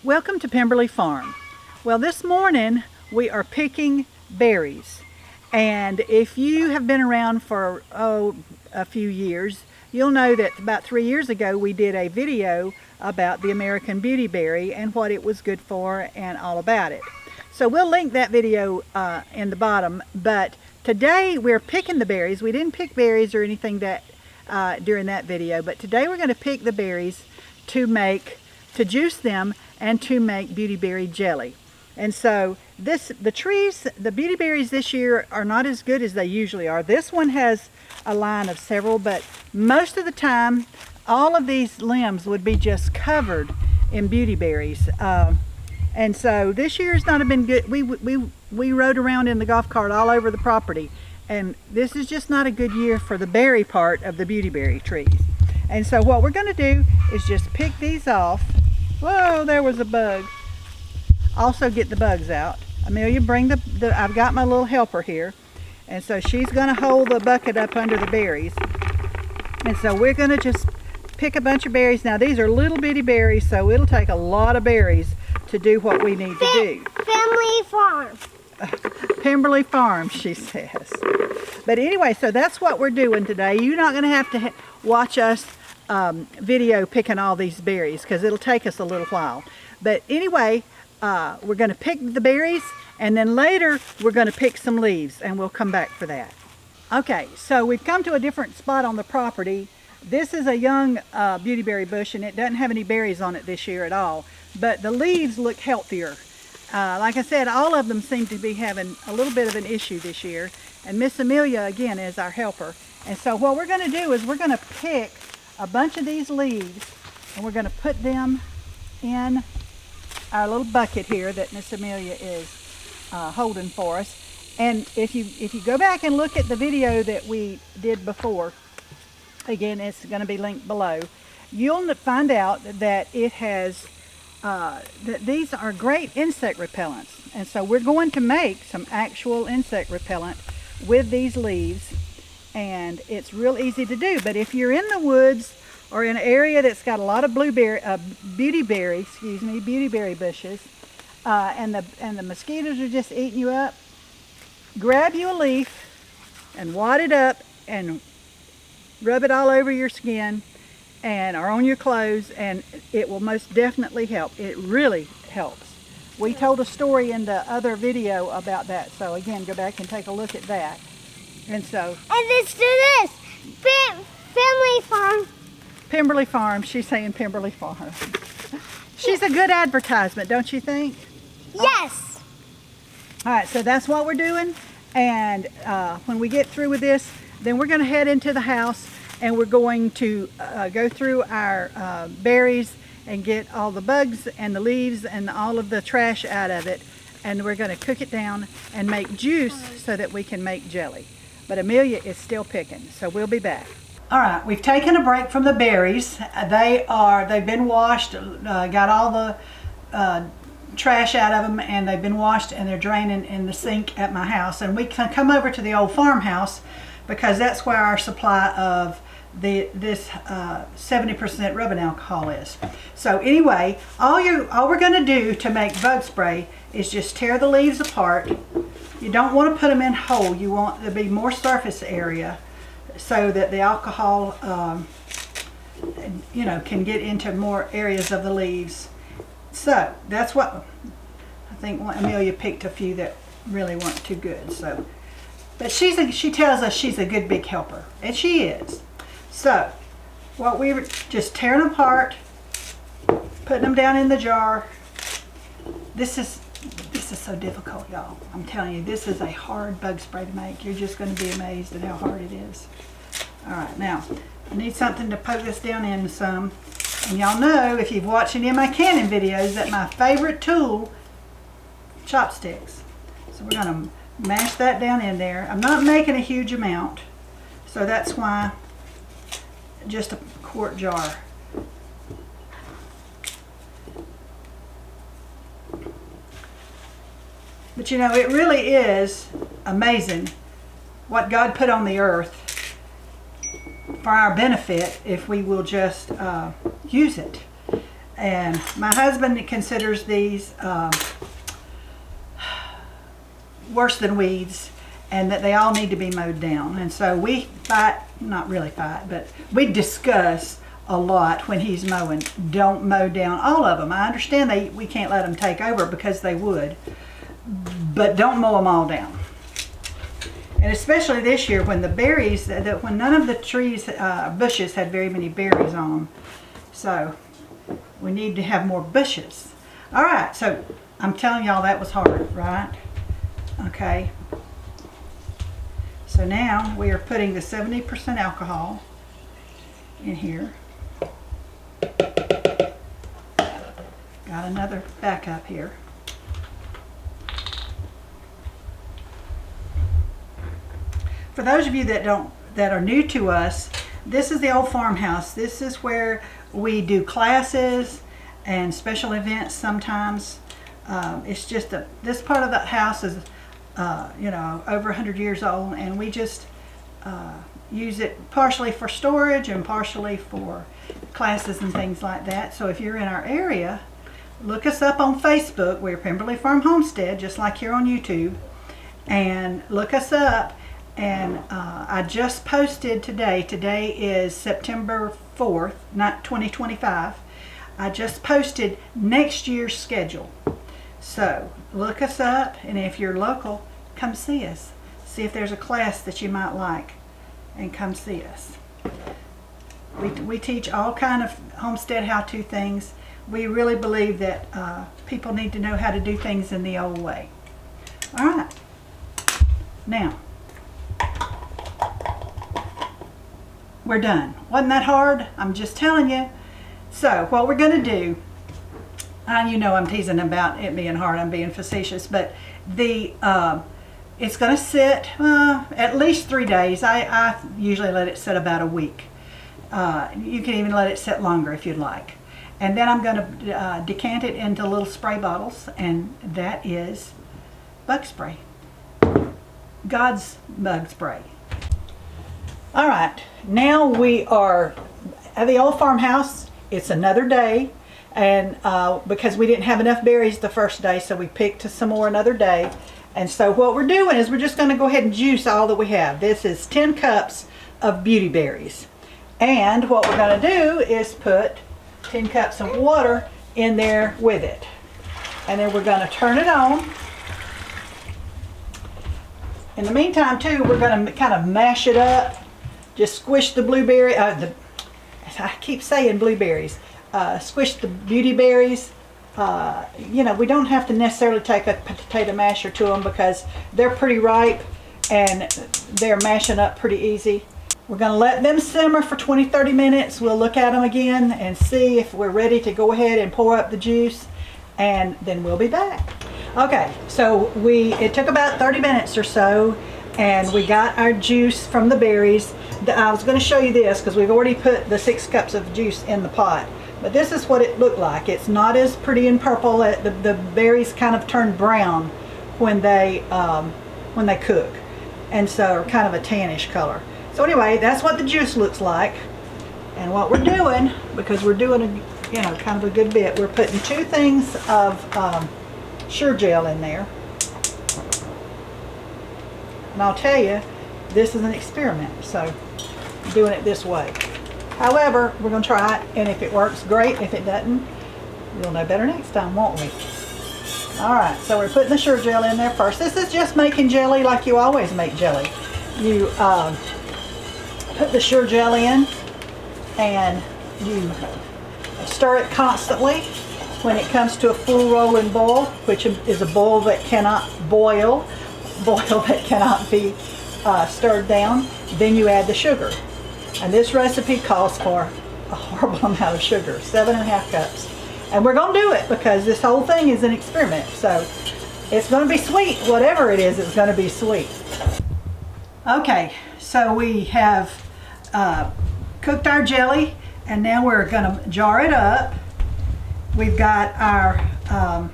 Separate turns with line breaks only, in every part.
Welcome to Pemberley Farm. Well, this morning we are picking berries, and if you have been around for a few years, you'll know that about 3 years ago we did a video about the American beautyberry and what it was good for and all about it. So we'll link that video in the bottom, but today we're picking the berries. We didn't pick berries or anything that during that video, but today we're going to pick the berries to juice them and to make beautyberry jelly. And so the beautyberries this year are not as good as they usually are. This one has a line of several, but most of the time all of these limbs would be just covered in beautyberries. And so this year has not been good. We rode around in the golf cart all over the property, and this is just not a good year for the berry part of the beautyberry trees. And so what we're going to do is just pick these off. Whoa, there was a bug. Also get the bugs out. Amelia, bring I've got my little helper here. And so she's going to hold the bucket up under the berries. And so we're going to just pick a bunch of berries. Now these are little bitty berries, so it'll take a lot of berries to do what we need to do.
Family farm.
Pemberley Farm, she says. But anyway, so that's what we're doing today. You're not going to have to watch us video picking all these berries because it'll take us a little while. But anyway, we're going to pick the berries, and then later we're going to pick some leaves, and we'll come back for that. Okay, so we've come to a different spot on the property. This is a young beautyberry bush, and it doesn't have any berries on it this year at all, but the leaves look healthier. Like I said, all of them seem to be having a little bit of an issue this year, and Miss Amelia again is our helper. And so what we're going to do is we're going to pick a bunch of these leaves, and we're going to put them in our little bucket here that Miss Amelia is holding for us. And if you go back and look at the video that we did before, again it's going to be linked below, you'll find out that it has that these are great insect repellents. And so we're going to make some actual insect repellent with these leaves, and it's real easy to do. But if you're in the woods or in an area that's got a lot of beautyberry bushes, and the mosquitoes are just eating you up, grab you a leaf and wad it up and rub it all over your skin and or on your clothes, and it will most definitely help. It really helps. We told a story in the other video about that, so again, go back and take a look at that. And
let's do this. Family farm.
Pemberley Farm. She's saying Pemberley Farm. She's a good advertisement, don't you think?
Yes.
All right, so that's what we're doing. And when we get through with this, then we're going to head into the house, and we're going to go through our berries and get all the bugs and the leaves and all of the trash out of it. And we're going to cook it down and make juice so that we can make jelly. But Amelia is still picking, so we'll be back. All right, we've taken a break from the berries. They've been washed, got all the trash out of them, and they've been washed, and they're draining in the sink at my house. And we can come over to the old farmhouse because that's where our supply of this 70% rubbing alcohol is. So anyway, all we're going to do to make bug spray is just tear the leaves apart. You don't want to put them in whole. You want there to be more surface area so that the alcohol can get into more areas of the leaves. So that's what I think. Amelia picked a few that really weren't too good. So, but she tells us she's a good big helper, and she is. So what we were just tearing them apart, putting them down in the jar. This is so difficult, y'all. I'm telling you, this is a hard bug spray to make. You're just going to be amazed at how hard it is. All right, now I need something to poke this down in some. And y'all know, if you've watched any of my canning videos, that my favorite tool, chopsticks. So we're going to mash that down in there. I'm not making a huge amount, so that's why just a quart jar. But you know, it really is amazing what God put on the earth for our benefit if we will just use it. And my husband considers these worse than weeds, and that they all need to be mowed down. And so we fight, not really fight, but we discuss a lot when he's mowing. Don't mow down all of them. I understand we can't let them take over because they would, but don't mow them all down. And especially this year when the berries, when none of the trees, bushes had very many berries on them. So we need to have more bushes. All right, so I'm telling y'all that was hard, right? Okay. So now we are putting the 70% alcohol in here. Got another backup here. For those of you that are new to us, this is the old farmhouse. This is where we do classes and special events sometimes. It's just this part of the house is you know, over 100 years old, and we just use it partially for storage and partially for classes and things like that. So if you're in our area, look us up on Facebook. We're Pemberley Farm Homestead, just like here on YouTube, and look us up. And I just posted today. Today is September 4th, not 2025. I just posted next year's schedule. So look us up, and if you're local, come see us. See if there's a class that you might like, and come see us. We teach all kind of homestead how-to things. We really believe that people need to know how to do things in the old way. All right. Now, we're done. Wasn't that hard? I'm just telling you. So what we're going to do, you know I'm teasing about it being hard, I'm being facetious, but it's going to sit at least 3 days. I usually let it sit about a week. You can even let it sit longer if you'd like. And then I'm going to decant it into little spray bottles, and that is bug spray. God's bug spray. All right, now we are at the old farmhouse. It's another day, and because we didn't have enough berries the first day, so we picked some more another day. And so what we're doing is we're just going to go ahead and juice all that we have. This is 10 cups of beauty berries. And what we're going to do is put 10 cups of water in there with it. And then we're going to turn it on. In the meantime, too, we're going to kind of mash it up. Just squish the blueberry, I keep saying blueberries. Squish the beauty berries. You know, we don't have to necessarily take a potato masher to them because they're pretty ripe and they're mashing up pretty easy. We're going to let them simmer for 20-30 minutes. We'll look at them again and see if we're ready to go ahead and pour up the juice, and then we'll be back. Okay, so it took about 30 minutes or so, and we got our juice from the berries. I was going to show you this because we've already put the 6 cups of juice in the pot. But this is what it looked like. It's not as pretty and purple. The berries kind of turn brown when they cook, and so kind of a tannish color. So anyway, that's what the juice looks like. And what we're doing, because we're doing kind of a good bit, we're putting 2 things of Sure Gel in there. And I'll tell you, this is an experiment, so I'm doing it this way. However, we're going to try it, and if it works, great. If it doesn't, we'll know better next time, won't we? Alright, so we're putting the Sure Gel in there first. This is just making jelly like you always make jelly. You put the Sure Gel in, and you stir it constantly. When it comes to a full rolling boil, which is a boil that cannot that cannot be stirred down, then you add the sugar. And this recipe calls for a horrible amount of sugar, 7.5 cups. And we're going to do it because this whole thing is an experiment. So it's going to be sweet. Whatever it is, it's going to be sweet. Okay, so we have cooked our jelly, and now we're going to jar it up. We've got our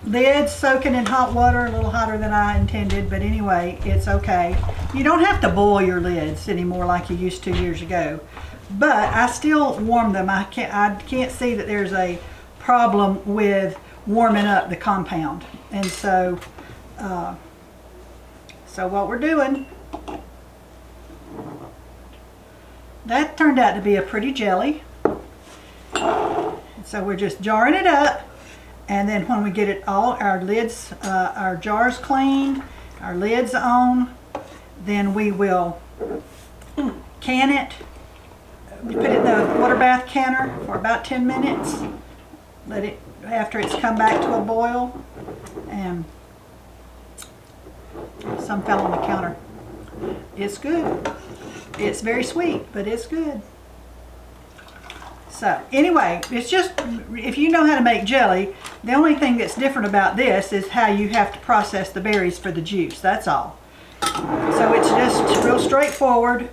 lids soaking in hot water, a little hotter than I intended, but anyway, it's okay. You don't have to boil your lids anymore like you used to years ago, but I still warm them. I can't see that there's a problem with warming up the compound. And so what we're doing, that turned out to be a pretty jelly. So we're just jarring it up, and then when we get it all, our lids, our jars cleaned, our lids on, then we will can it, put it in the water bath canner for about 10 minutes, let it, after it's come back to a boil, and some fell on the counter. It's good. It's very sweet, but it's good. So anyway, it's just, if you know how to make jelly, the only thing that's different about this is how you have to process the berries for the juice. That's all. So it's just real straightforward.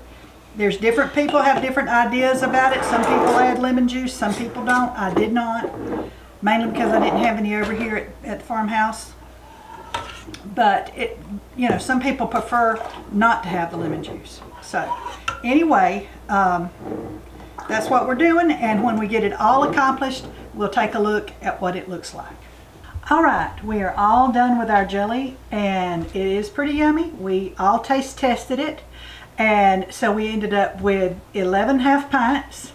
There's different people have different ideas about it. Some people add lemon juice, some people don't. I did not, mainly because I didn't have any over here at the farmhouse. But it, you know, some people prefer not to have the lemon juice. So anyway, that's what we're doing, and when we get it all accomplished, we'll take a look at what it looks like. All right, we are all done with our jelly, and it is pretty yummy. We all taste tested it, and so we ended up with 11 half pints,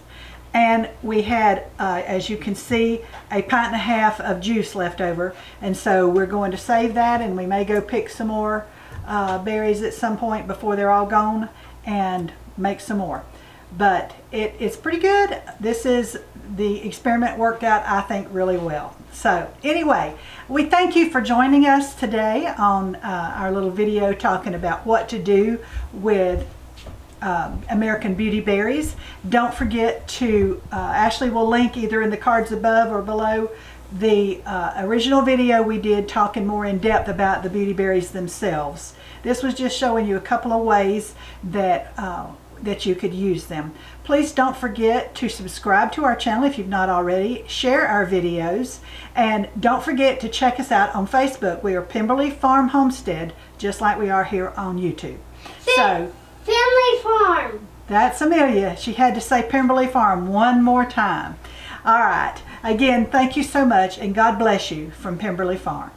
and we had, as you can see, a pint and a half of juice left over, and so we're going to save that, and we may go pick some more berries at some point before they're all gone and make some more. But it's pretty good. This is, the experiment worked out, I think, really well. So anyway, we thank you for joining us today on our little video talking about what to do with American Beauty berries. Don't forget to, Ashley will link either in the cards above or below the original video we did talking more in depth about the beauty berries themselves. This was just showing you a couple of ways that that you could use them. Please don't forget to subscribe to our channel if you've not already, share our videos, and don't forget to check us out on Facebook. We are Pemberley Farm Homestead, just like we are here on YouTube. So,
Family Farm.
that's Amelia. She had to say Pemberley Farm one more time. All right. Again, thank you so much, and God bless you from Pemberley Farm.